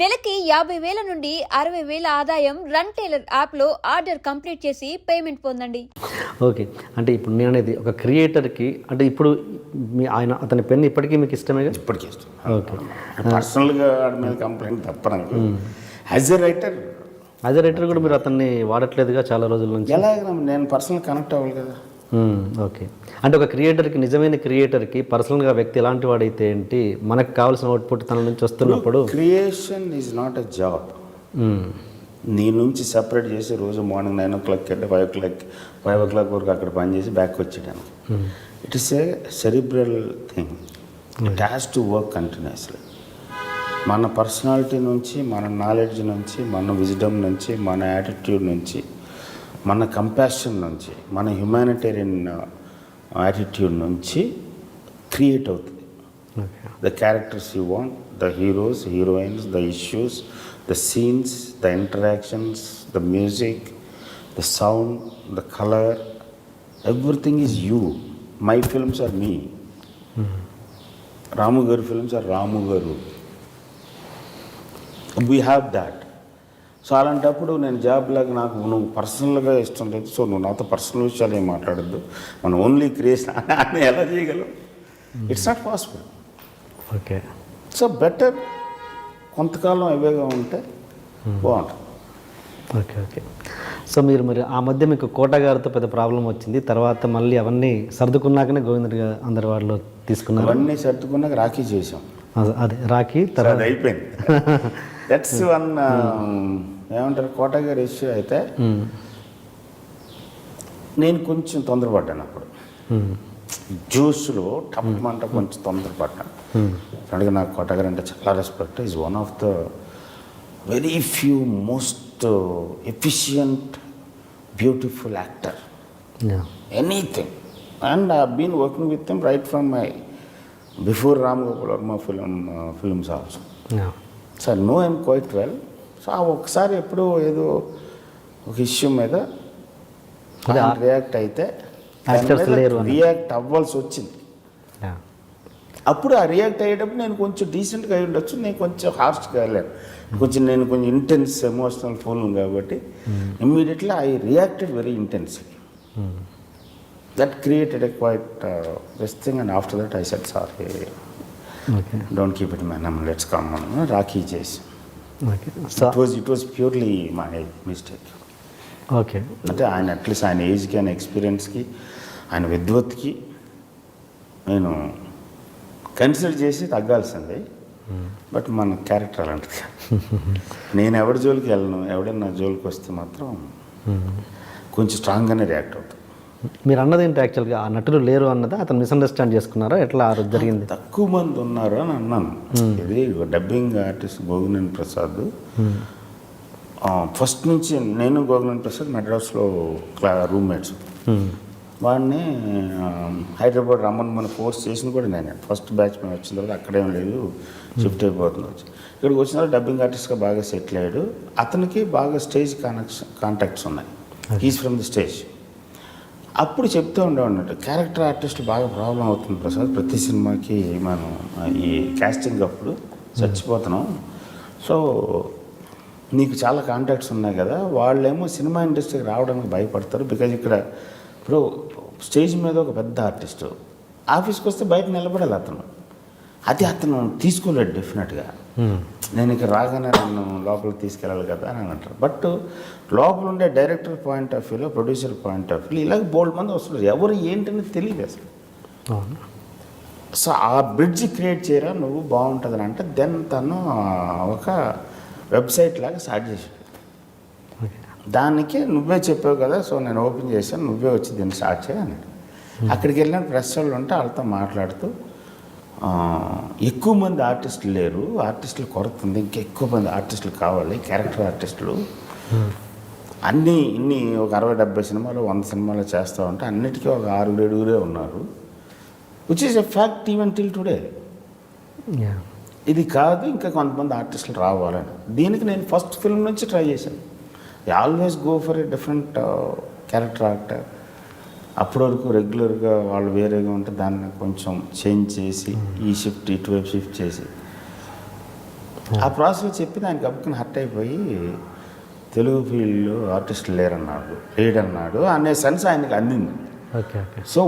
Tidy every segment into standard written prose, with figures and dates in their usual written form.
నెలకి 50,000 నుండి 60,000 ఆదాయం రన్ టైలర్ యాప్లో ఆర్డర్ కంప్లీట్ చేసి పేమెంట్ పొందండి. ఓకే. అంటే ఇప్పుడు నేను అనేది ఒక క్రియేటర్కి అంటే ఇప్పుడు అతని పెన్ ఇప్పటికీ మీకు ఇష్టమేగా? ఇప్పటికీ ఇష్టం. ఓకే. పర్సనల్గా వాడి మీద కంప్లైంట్ తప్ప నాకు యాజ్ ఎ రైటర్ కూడా మీరు అతన్ని వాడట్లేదుగా చాలా రోజుల నుంచి? ఎలాగ నేను పర్సనల్ కనెక్ట్ అవ్వాలి కదా. ఓకే. అంటే ఒక క్రియేటర్కి, నిజమైన క్రియేటర్కి పర్సనల్గా వ్యక్తి ఎలాంటి వాడైతే ఏంటి, మనకు కావాల్సిన అవుట్పుట్ తన నుంచి వస్తున్నప్పుడు creation is not a job. నీ నుంచి సెపరేట్ చేసి రోజు మార్నింగ్ 9 o'clock అంటే 5 o'clock వరకు అక్కడ పనిచేసి బ్యాక్ వచ్చేయడానికి. It is a cerebral thing. It has to work continuously. మన పర్సనాలిటీ నుంచి, మన నాలెడ్జ్ నుంచి, మన విజ్డమ్ నుంచి, మన యాటిట్యూడ్ నుంచి, మన కంపాషన్ నుంచి, మన హ్యుమానిటేరియన్ యాటిట్యూడ్ నుంచి క్రియేట్ అవుతుంది. The characters you want, the heroes, heroines, the issues, the scenes, the interactions, the music, the sound, the colour, everything is you. My films are me. Ramu గారి films are రాము గారు. We have that. So అలాంటప్పుడు నేను job లాగా నాకు నువ్వు పర్సనల్గా ఇష్టం లేదు, సో నువ్వు నాతో పర్సనల్ విషయాలు ఏం మాట్లాడద్దు, మనం ఓన్లీ క్రియేషన్ అని ఎలా చేయగలం? It's not possible. Okay. So better కొంతకాలం అవేగా ఉంటే బాగుంటుంది. ఓకే. ఓకే. సో మీరు మరి ఆ మధ్య మీకు కోట గారితో పెద్ద ప్రాబ్లం వచ్చింది, తర్వాత మళ్ళీ అవన్నీ సర్దుకున్నాకనే గోవింద్ అందరి వాళ్ళు తీసుకున్నారు. అవన్నీ సర్దుకున్నాక రాఖీ చేసాం. అదే రాఖీ తర్వాత అయిపోయింది. దట్స్ వన్ ఏమంటారు కోట గారి ఇష్యూ. అయితే నేను కొంచెం తొందరపడ్డాను అప్పుడు. జ్యూస్లో టప్మంట కొంచెం తొందరపడ్డాను. అందుకే నాకు కోట గారు అంటే చాలా respect. Is one of the very few most efficient beautiful actor. Anything. And I been working with him right from my before Ram Gopal Varma films also. So I know him quite well. So ఆ ఒకసారి ఎప్పుడో ఏదో ఒక issue మీద react అయితే react అవ్వాల్సి వచ్చింది. అప్పుడు ఆ రియాక్ట్ అయ్యేటప్పుడు నేను కొంచెం డీసెంట్గా అయి ఉండొచ్చు, నేను కొంచెం హార్ష్గా వెళ్ళాను. నేను కొంచెం ఇంటెన్స్ ఎమోషనల్ ఫోన్ కాబట్టి immediately I reacted very intensely. That created a quite this thing. And after that I said sorry, don't keep it man, let's come అని రాఖీ చేసి. It was purely my mistake. Okay. అంటే ఆయన at least ఆయన ఏజ్కి, ఆయన ఎక్స్పీరియన్స్కి, ఆయన విద్వత్కి నేను కన్సిడర్ చేసి తగ్గాల్సిందే. బట్ మన క్యారెక్టర్ అలాంటిది. నేను ఎవరి జోలికి వెళ్ళను, ఎవడన్నా జోలికి వస్తే మాత్రం కొంచెం స్ట్రాంగ్గానే రియాక్ట్ అవుతాను. మీరు అన్నది ఏంటి యాక్చువల్గా, ఆ నటులు లేరు అన్నదా, అతను మిస్అండర్స్టాండ్ చేసుకున్నారా, ఎట్లా ఆ రోజు జరిగింది? తక్కువ మంది ఉన్నారు అని అన్నాను. ఇది dubbing artist Govind Prasad. First నుంచి నేను గోవింద్ ప్రసాద్ మెడ్రాస్లో రూమ్మేట్స్. వాడిని హైదరాబాద్ రమ్మని ఫోర్స్ చేసింది కూడా నేనే. ఫస్ట్ బ్యాచ్ మేము వచ్చిన తర్వాత అక్కడేం లేదు, షిఫ్ట్ అయిపోతుంది వచ్చి. ఇక్కడికి వచ్చిన తర్వాత డబ్బింగ్ ఆర్టిస్ట్గా బాగా సెటిల్ అయ్యాడు. అతనికి బాగా స్టేజ్ కాంటాక్ట్స్ ఉన్నాయి. He's from the stage. అప్పుడు చెప్తూ ఉండేవాడు, క్యారెక్టర్ ఆర్టిస్టులు బాగా ప్రాబ్లం అవుతుంది ప్రసాద్, ప్రతి సినిమాకి మనం ఈ కాస్టింగ్ అప్పుడు చచ్చిపోతున్నాం. సో నీకు చాలా కాంటాక్ట్స్ ఉన్నాయి కదా, వాళ్ళేమో సినిమా ఇండస్ట్రీకి రావడానికి భయపడతారు. బికాజ్ ఇక్కడ ఇప్పుడు స్టేజ్ మీద ఒక పెద్ద ఆర్టిస్టు ఆఫీస్కి వస్తే బయట నిలబడాలి అతను. అది అతను తీసుకోలేడు డెఫినెట్గా. నేను ఇక్కడ రాగానే నన్ను లోపలికి తీసుకెళ్ళాలి కదా అని అంటారు. బట్ లోపల ఉండే డైరెక్టర్ పాయింట్ ఆఫ్ వ్యూలో, ప్రొడ్యూసర్ పాయింట్ ఆఫ్ వ్యూలో ఇలాగ బోల్డ్ మంది వస్తున్నారు. ఎవరు ఏంటని తెలియదు అసలు. సో ఆ బ్రిడ్జ్ క్రియేట్ చేయరా నువ్వు, బాగుంటుందని అంటే దెన్ తను ఒక వెబ్సైట్ లాగా స్టార్ట్ చేసాడు. దానికి నువ్వే చెప్పావు కదా, సో నేను ఓపెన్ చేశాను, నువ్వే వచ్చి దీన్ని స్టార్ట్ చేయన్నాడు. అక్కడికి వెళ్ళిన ప్రెస్ వాళ్ళు ఉంటే వాళ్ళతో మాట్లాడుతూ ఎక్కువ మంది ఆర్టిస్టులు లేరు, ఆర్టిస్టులు కొరత ఉంది, ఇంకా ఎక్కువ మంది ఆర్టిస్టులు కావాలి, క్యారెక్టర్ ఆర్టిస్టులు. ఇన్ని ఒక 60-70 సినిమాలు 100 సినిమాలు చేస్తూ ఉంటే అన్నిటికీ ఒక 6-7 ఉన్నారు. Which is a fact even till today. ఇది కాదు, ఇంకా కొంతమంది ఆర్టిస్టులు రావాలని. దీనికి నేను ఫస్ట్ ఫిల్మ్ నుంచి ట్రై చేశాను. I always go for a different character actor. అప్పటి వరకు రెగ్యులర్గా వాళ్ళు వేరేగా ఉంటే దాన్ని కొంచెం చేంజ్ చేసి ఈ షిఫ్ట్ ఇటువైపు షిఫ్ట్ చేసి ఆ ప్రాసెస్ చెప్పింది ఆయనకి అప్పుకుని హర్ట్ అయిపోయి తెలుగు ఫీల్డ్లో ఆర్టిస్టులు లేడన్నాడు అనే సెన్స్ ఆయనకి అందింది. Okay okay. So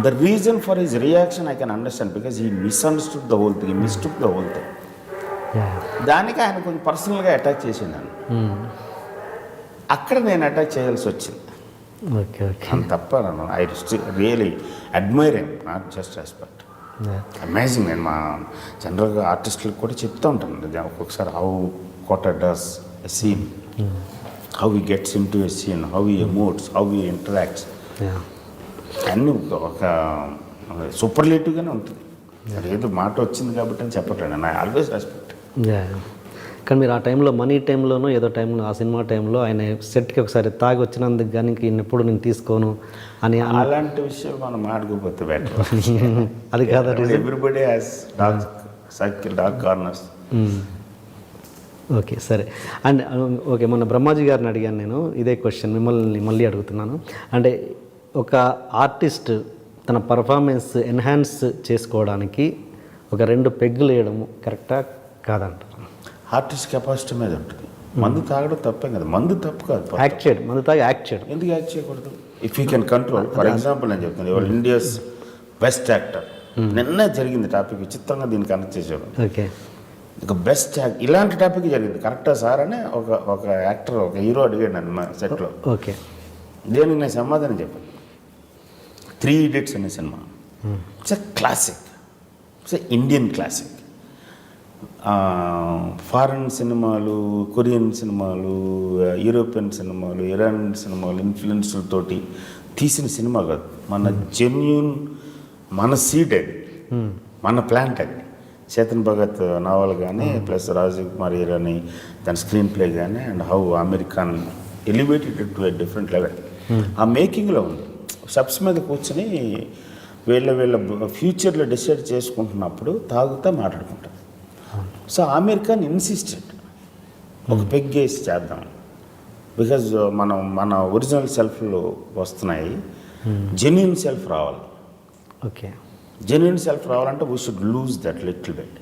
the reason for his reaction I can understand because he misunderstood the whole thing, he mistook the whole thing. దానికి ఆయన కొంచెం పర్సనల్గా అటాక్ చేసిండాను. అక్కడ నేను అటాక్ చేయాల్సి వచ్చింది. Okay okay. అంత తప్ప నన్ను I really admire him, not just respect. Amazing. నేను మా జనరల్గా ఆర్టిస్టులకు కూడా చెప్తూ ఉంటాను ఒక్కొక్కసారి how Kota does a scene, how he gets into a scene, how he emotes, how he interacts, అన్నీ ఒక సూపర్లేటివ్గానే ఉంటుంది. ఏదో మాట వచ్చింది కాబట్టి అని చెప్పట్లేదు, ఐ ఆల్వేస్ రెస్పెక్ట్. కానీ మీరు ఆ టైంలో మనీ టైంలోనూ ఏదో టైంలో ఆ సినిమా టైంలో ఆయన సెట్కి ఒకసారి తాగి వచ్చినందుకు కానీ ఎప్పుడు నేను తీసుకోను అని అలాంటి విషయాలు మనం మాట్లాడుకోకపోతే బెటర్. అది కాదు, everybody has dark corners. Okay సరే. అండ్ ఓకే, మొన్న బ్రహ్మాజీ గారిని అడిగాను నేను ఇదే క్వశ్చన్, మిమ్మల్ని మళ్ళీ అడుగుతున్నాను. అంటే ఒక ఆర్టిస్ట్ తన పర్ఫార్మెన్స్ ఎన్హాన్స్ చేసుకోవడానికి ఒక 2 పెగ్గులు వేయడము కరెక్టా కాదంటారు? ఆర్టిస్ట్ కెపాసిటీ మీద ఉంటుంది. మందు తాగడం తప్పే కదా, మందు తప్పు కాదు. యాక్ట్ చేయడం, మందు తాగి యాక్ట్ చేయడం ఎందుకు యాక్ట్ చేయకూడదు? If you can control. For example నేను చెప్తాను, ఇవాళ ఇండియాస్ బెస్ట్ యాక్టర్ నిన్నే జరిగింది టాపిక్, విచిత్రంగా దీన్ని కనెక్ట్ చేసేవాడు. ఓకే, ఒక బెస్ట్ ఇలాంటి టాపిక్ జరిగింది కరెక్టా సార్ అని ఒక యాక్టర్, ఒక హీరో అడిగాడు నన్ను మా సెట్లో. ఓకే, దేనికి నేను సమాధానం చెప్పాను. 3 Idiots అనే cinema, it's a classic, it's a Indian classic. Foreign సినిమాలు, కొరియన్ సినిమాలు, యూరోపియన్ సినిమాలు, ఇరాన్ సినిమాలు ఇన్ఫ్లుయెన్స్లతోటి తీసిన సినిమా కాదు. మన జెన్యూన్, మన సీడ్ అది, మన ప్లాంట్ అది. చేతన్ భగత్ నావల్ కానీ ప్లస్ రాజీవ్ కుమార్ ఇరానీ దాని స్క్రీన్ ప్లే కానీ and how American elevated to a different level ఆ మేకింగ్లో ఉంది. షప్స్ మీద కూర్చొని వీళ్ళ ఫ్యూచర్లో డిసైడ్ చేసుకుంటున్నప్పుడు తాగుతా మాట్లాడుకుంటారు. సో ఆమీర్ ఖాన్ ఇన్సిస్టెడ్ ఒక పెగ్ వేసి చేద్దాం, బికాజ్ మన ఒరిజినల్ సెల్ఫ్లో వస్తున్నాయి, జెన్యూన్ సెల్ఫ్ రావాలి. ఓకే, జెన్యూన్ సెల్ఫ్ రావాలంటే we should lose that little bit.